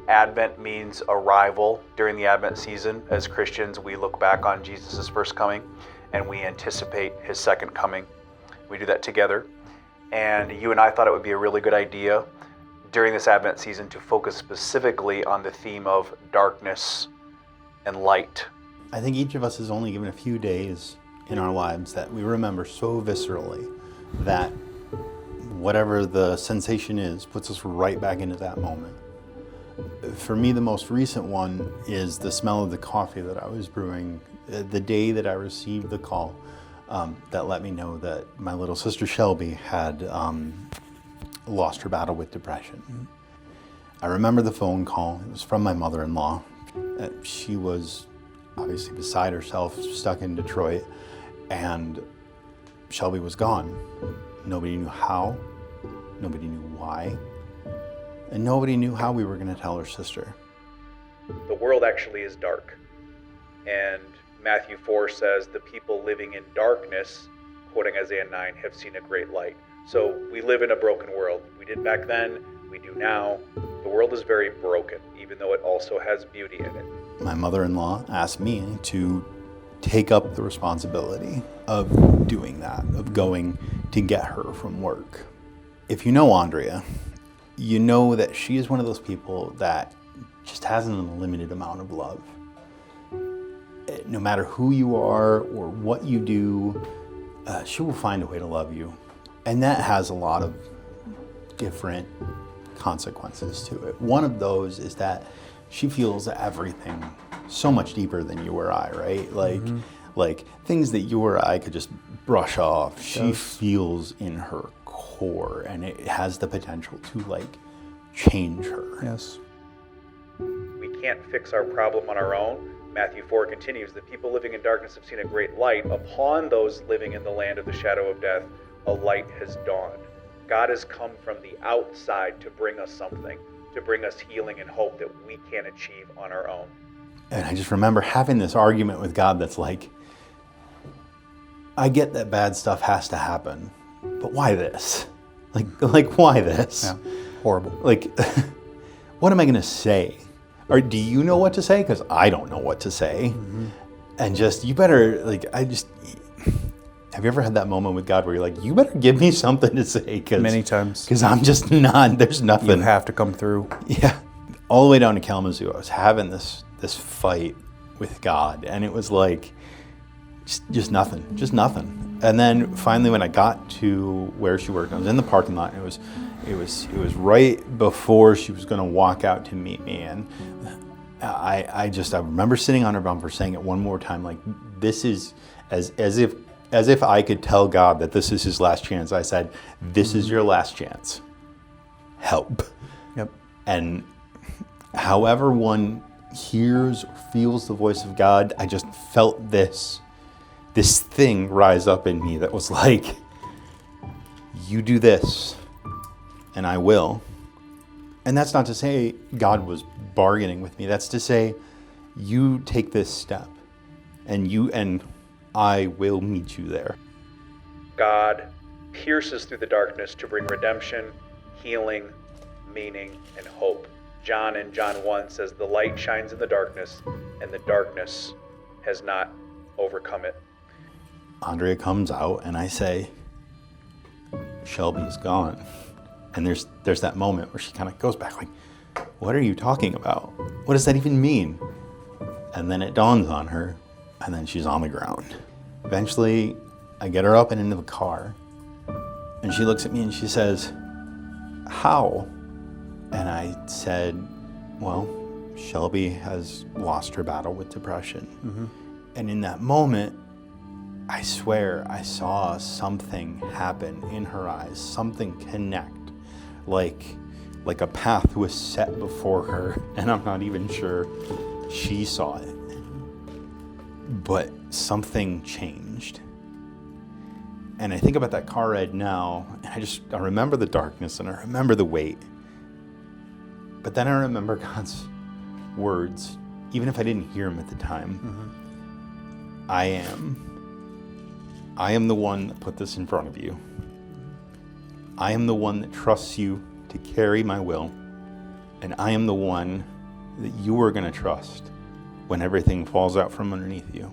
Advent means arrival. During the Advent season, as Christians, we look back on Jesus' first coming and we anticipate his second coming. We do that together. And you and I thought it would be a really good idea during this Advent season to focus specifically on the theme of darkness and light. I think each of us is only given a few days in our lives that we remember so viscerally that whatever the sensation is puts us right back into that moment. For me, the most recent one is the smell of the coffee that I was brewing the day that I received the call that let me know that my little sister Shelby had lost her battle with depression. I remember the phone call. It was from my mother-in-law. She was obviously beside herself, stuck in Detroit, and Shelby was gone. Nobody knew how, nobody knew why, and nobody knew how we were going to tell her sister. The world actually is dark. And Matthew 4 says, the people living in darkness, quoting Isaiah 9, have seen a great light. So we live in a broken world. We did back then, we do now. The world is very broken, even though it also has beauty in it. My mother-in-law asked me to take up the responsibility of doing that, of going to get her from work. If you know Andrea, you know that she is one of those people that just has an unlimited amount of love. No matter who you are or what you do, she will find a way to love you. And that has a lot of different consequences to it. One of those is that she feels everything so much deeper than you or I, right? Like things that you or I could just brush off, she feels in her core, and it has the potential to like change her. Yes. We can't fix our problem on our own. Matthew 4 continues, the people living in darkness have seen a great light. Upon those living in the land of the shadow of death, a light has dawned. God has come from the outside to bring us something, to bring us healing and hope that we can't achieve on our own. And I just remember having this argument with God that's like, I get that bad stuff has to happen, but why this? Like why this? Yeah, horrible. Like, what am I going to say? Or do you know what to say? Because I don't know what to say. Mm-hmm. And just, you better, have you ever had that moment with God where you're like, you better give me something to say? Many times. Because I'm just not, there's nothing. You have to come through. Yeah. All the way down to Kalamazoo, I was having this fight with God, and it was like, just nothing. And then finally when I got to where she worked, I was in the parking lot, and it was right before she was going to walk out to meet me, and I remember sitting on her bumper saying it one more time, like, this is as if I could tell God that this is his last chance. I said, this is your last chance. Help. Yep. And however one hears or feels the voice of God, I just felt this thing rise up in me that was like, you do this and I will. And that's not to say God was bargaining with me. That's to say, you take this step and I will meet you there. God pierces through the darkness to bring redemption, healing, meaning, and hope. John in John 1 says, the light shines in the darkness, and the darkness has not overcome it. Andrea comes out, and I say, Shelby's gone. And there's that moment where she kind of goes back like, what are you talking about? What does that even mean? And then it dawns on her, and then she's on the ground. Eventually, I get her up and into the car, and she looks at me and she says, how? And I said, well, Shelby has lost her battle with depression. Mm-hmm. And in that moment, I swear I saw something happen in her eyes, something connect, like a path was set before her, and I'm not even sure she saw it. But something changed. And I think about that car ride now, and I remember the darkness, and I remember the weight. But then I remember God's words, even if I didn't hear him at the time. Mm-hmm. I am the one that put this in front of you. I am the one that trusts you to carry my will. And I am the one that you are going to trust when everything falls out from underneath you.